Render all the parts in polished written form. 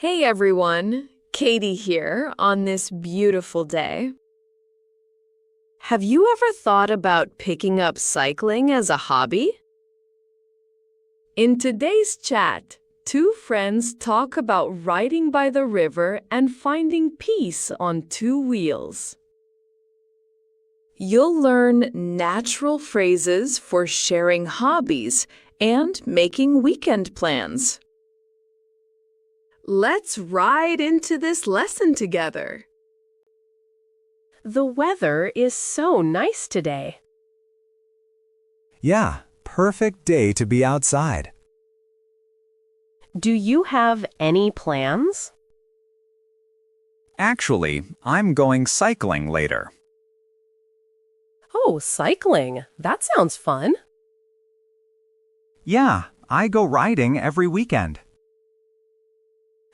Hey everyone, Katie here on this beautiful day. Have you ever thought about picking up cycling as a hobby? In today's chat, two friends talk about riding by the river and finding peace on two wheels. You'll learn natural phrases for sharing hobbies and making weekend plans. Let's ride into this lesson together. The weather is so nice today. Yeah, perfect day to be outside. Do you have any plans? Actually, I'm going cycling later. Oh, cycling. That sounds fun. Yeah, I go riding every weekend.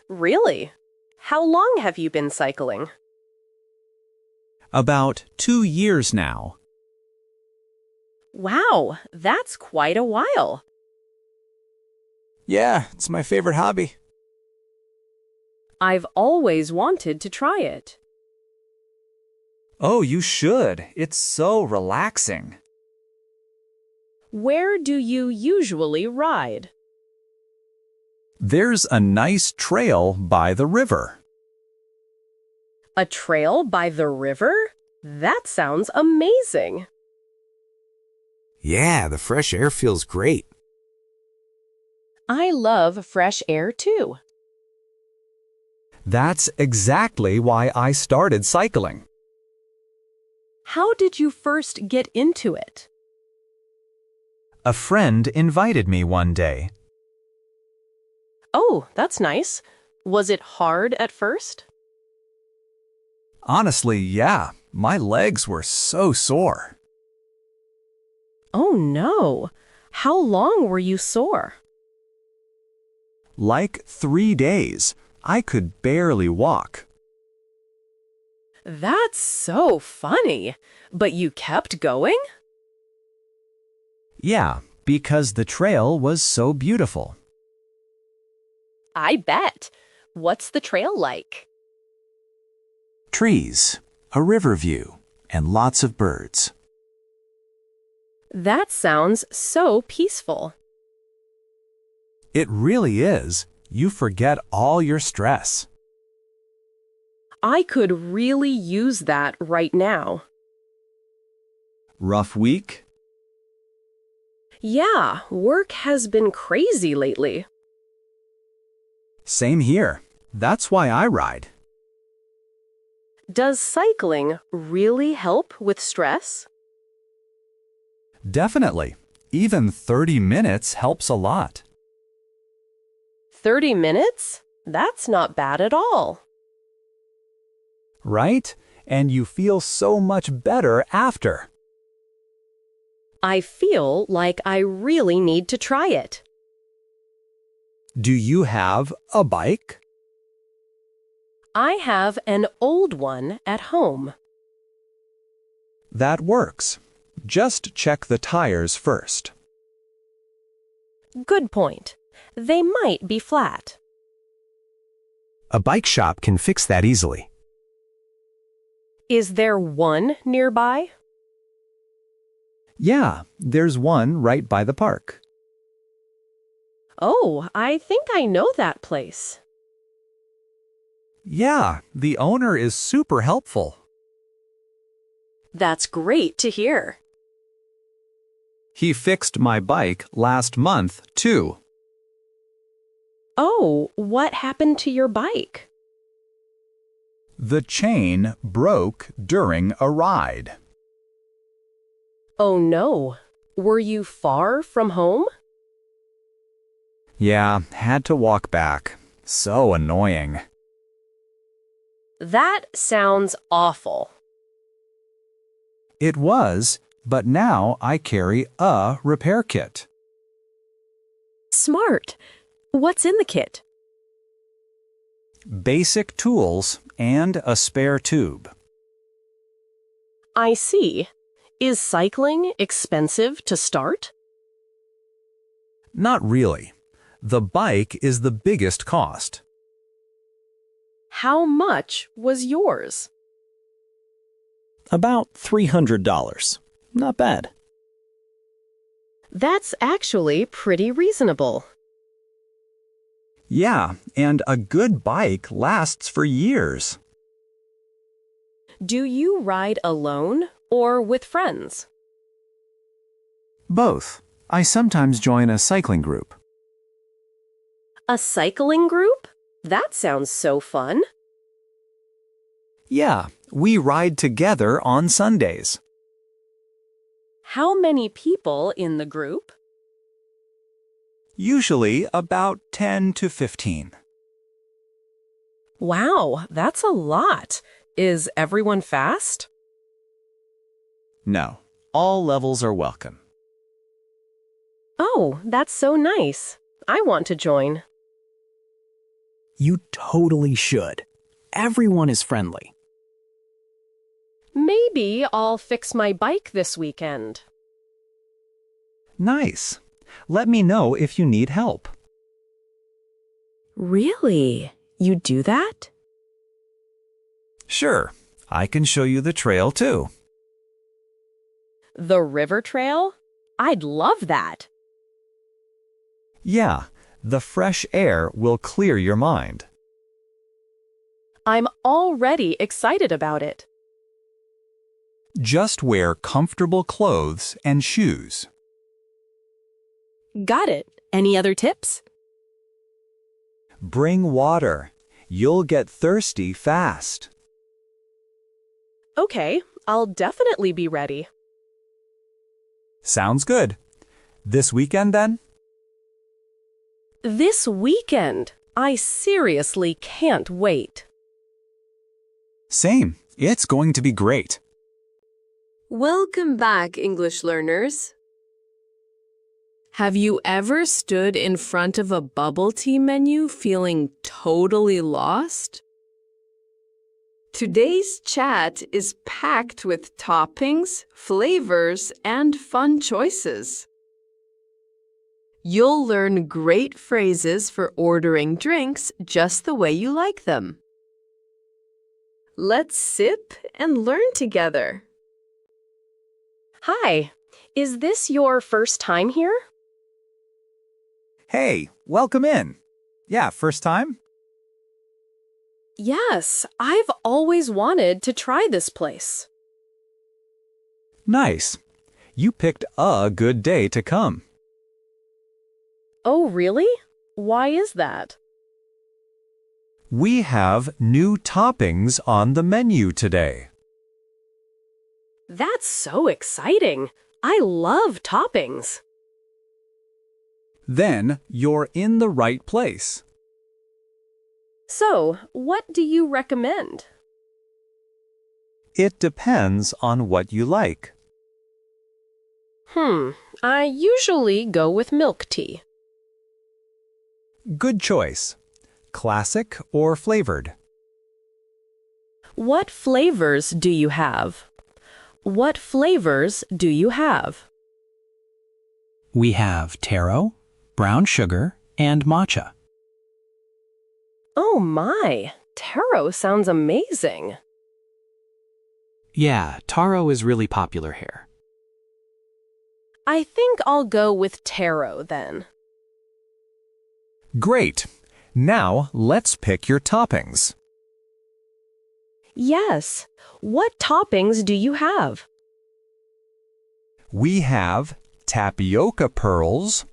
Really? How long have you been cycling? About 2 years now. Wow, that's quite a while. Yeah, it's my favorite hobby. I've always wanted to try it. Oh, you should. It's so relaxing. Where do you usually ride? There's a nice trail by the river. A trail by the river? That sounds amazing. Yeah, the fresh air feels great. I love fresh air too. That's exactly why I started cycling. How did you first get into it? A friend invited me one day. Oh, that's nice. Was it hard at first? Honestly, yeah, my legs were so sore. Oh no. How long were you sore? Like 3 days, I could barely walk. That's so funny. But you kept going? Yeah, because the trail was so beautiful. I bet. What's the trail like? Trees, a river view, and lots of birds. That sounds so peaceful. It really is. You forget all your stress. I could really use that right now. Rough week? Yeah, work has been crazy lately. Same here. That's why I ride. Does cycling really help with stress? Definitely. Even 30 minutes helps a lot. 30 minutes? That's not bad at all. Right? And you feel so much better after. I feel like I really need to try it. Do you have a bike? I have an old one at home. That works. Just check the tires first. Good point. They might be flat. A bike shop can fix that easily. Is there one nearby? Yeah, there's one right by the park. Oh, I think I know that place. Yeah, the owner is super helpful. That's great to hear. He fixed my bike last month, too. Oh, what happened to your bike? The chain broke during a ride. Oh no. Were you far from home? Yeah, had to walk back. So annoying. That sounds awful. It was, but now I carry a repair kit. Smart. What's in the kit? Basic tools and a spare tube. I see. Is cycling expensive to start? Not really. The bike is the biggest cost. How much was yours? About $300. Not bad. That's actually pretty reasonable. Yeah, and a good bike lasts for years. Do you ride alone or with friends? Both. I sometimes join a cycling group. A cycling group? That sounds so fun. Yeah, we ride together on Sundays. How many people in the group? Usually about 10 to 15. Wow, that's a lot. Is everyone fast? No, all levels are welcome. Oh, that's so nice. I want to join. You totally should. Everyone is friendly. Maybe I'll fix my bike this weekend. Nice. Let me know if you need help. Really? You do that? Sure, I can show you the trail too. The river trail? I'd love that. Yeah, the fresh air will clear your mind. I'm already excited about it. Just wear comfortable clothes and shoes. Got it. Any other tips? Bring water. You'll get thirsty fast. Okay, I'll definitely be ready. Sounds good. This weekend then? This weekend. I seriously can't wait. Same. It's going to be great. Welcome back, English learners. Have you ever stood in front of a bubble tea menu feeling totally lost? Today's chat is packed with toppings, flavors, and fun choices. You'll learn great phrases for ordering drinks just the way you like them. Let's sip and learn together. Hi, is this your first time here? Hey, welcome in. Yeah, first time? Yes, I've always wanted to try this place. Nice. You picked a good day to come. Oh, really? Why is that? We have new toppings on the menu today. That's so exciting. I love toppings. Then you're in the right place. So, what do you recommend? It depends on what you like. I usually go with milk tea. Good choice. Classic or flavored? What flavors do you have? What flavors do you have? We have taro, brown sugar, and matcha. Oh my, taro sounds amazing. Yeah, taro is really popular here. I think I'll go with taro then. Great. Now let's pick your toppings. Yes. What toppings do you have? We have tapioca pearls,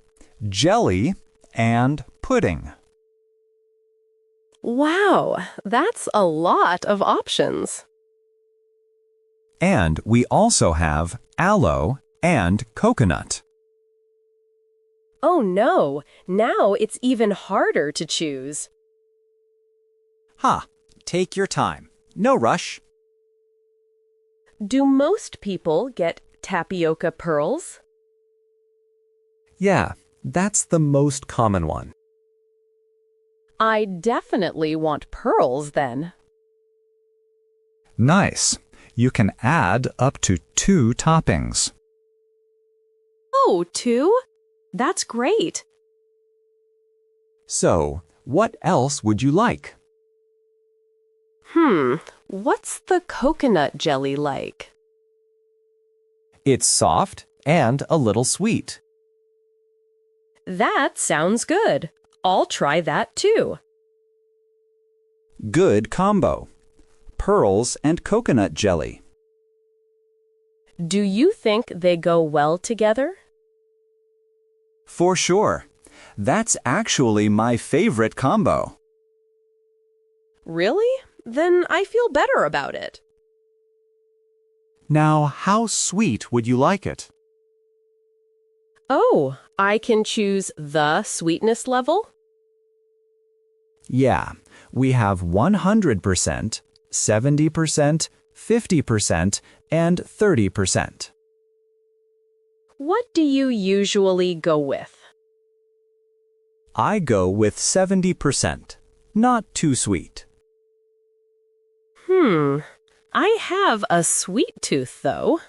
jelly, and pudding. Wow, that's a lot of options. And we also have aloe and coconut. Oh no, now it's even harder to choose. Ha! Take your time. No rush. Do most people get tapioca pearls? Yeah, that's the most common one. I definitely want pearls then. Nice. You can add up to 2 toppings. Oh, 2? That's great. So, what else would you like? What's the coconut jelly like? It's soft and a little sweet. That sounds good. I'll try that too. Good combo. Pearls and coconut jelly. Do you think they go well together? For sure. That's actually my favorite combo. Really? Then I feel better about it. Now, how sweet would you like it? Oh, I can choose the sweetness level? Yeah, we have 100%, 70%, 50%, and 30%. What do you usually go with? I go with 70%. Not too sweet. I have a sweet tooth, though.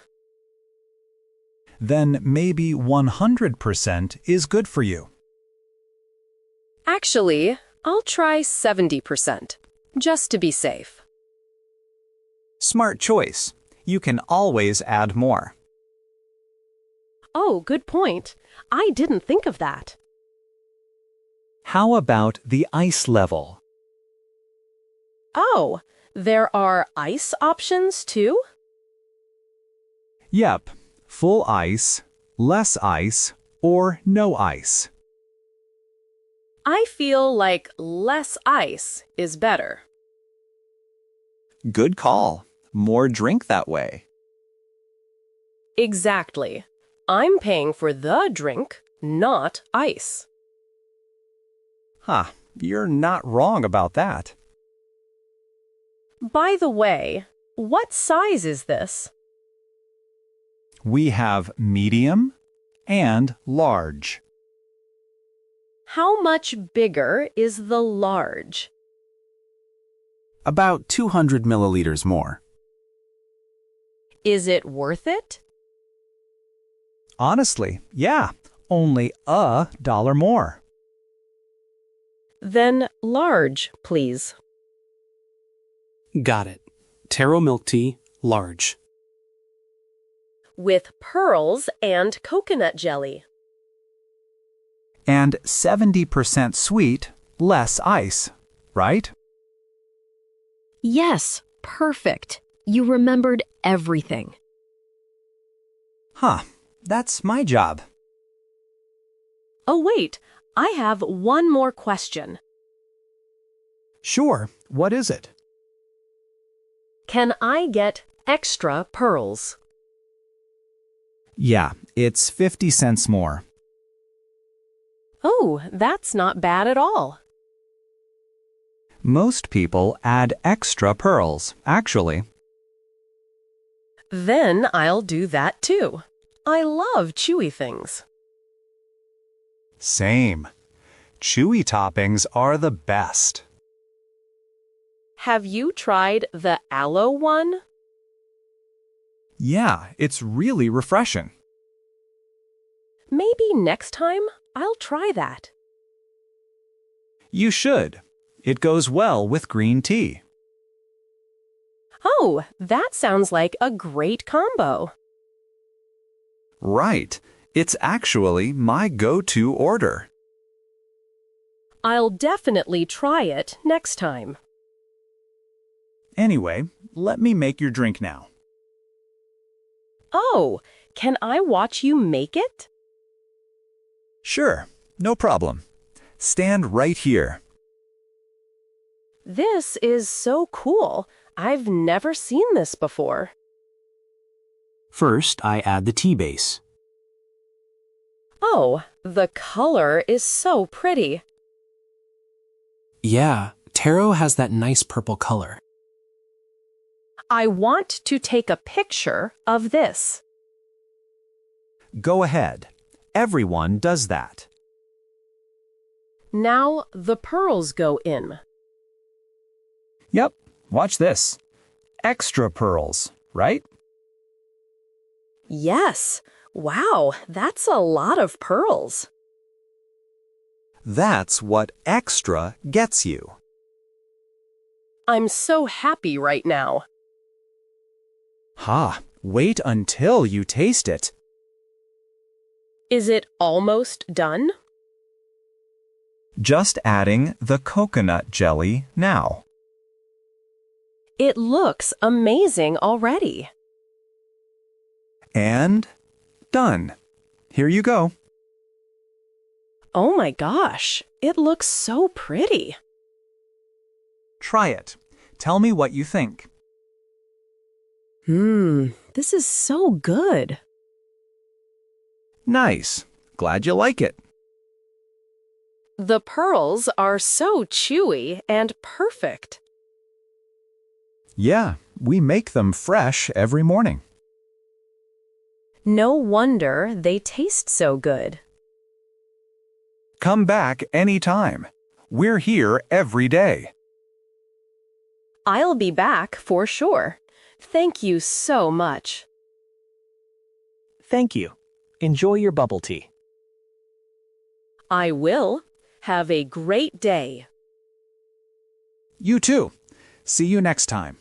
Then maybe 100% is good for you. Actually, I'll try 70%, just to be safe. Smart choice. You can always add more. Oh, good point. I didn't think of that. How about the ice level? Oh, there are ice options too? Yep, full ice, less ice, or no ice. I feel like less ice is better. Good call. More drink that way. Exactly. I'm paying for the drink, not ice. You're not wrong about that. By the way, what size is this? We have medium and large. How much bigger is the large? About 200 milliliters more. Is it worth it? Honestly, yeah, only $1 more. Then large, please. Got it. Taro milk tea, large. With pearls and coconut jelly. And 70% sweet, less ice, right? Yes, perfect. You remembered everything. That's my job. Oh, wait. I have one more question. Sure, what is it? Can I get extra pearls? Yeah, it's 50 cents more. Oh, that's not bad at all. Most people add extra pearls, actually. Then I'll do that too. I love chewy things. Same. Chewy toppings are the best. Have you tried the aloe one? Yeah, it's really refreshing. Maybe next time I'll try that. You should. It goes well with green tea. Oh, that sounds like a great combo. Right. It's actually my go-to order. I'll definitely try it next time. Anyway, let me make your drink now. Oh, can I watch you make it? Sure, no problem. Stand right here. This is so cool. I've never seen this before. First, I add the tea base. Oh, the color is so pretty. Yeah, taro has that nice purple color. I want to take a picture of this. Go ahead. Everyone does that. Now the pearls go in. Yep, watch this. Extra pearls, right? Yes. Wow, that's a lot of pearls. That's what extra gets you. I'm so happy right now. Ha! Wait until you taste it. Is it almost done? Just adding the coconut jelly now. It looks amazing already. And done. Here you go. Oh my gosh, it looks so pretty. Try it. Tell me what you think. This is so good. Nice. Glad you like it. The pearls are so chewy and perfect. Yeah, we make them fresh every morning. No wonder they taste so good. Come back anytime. We're here every day. I'll be back for sure. Thank you so much. Thank you. Enjoy your bubble tea. I will. Have a great day. You too. See you next time.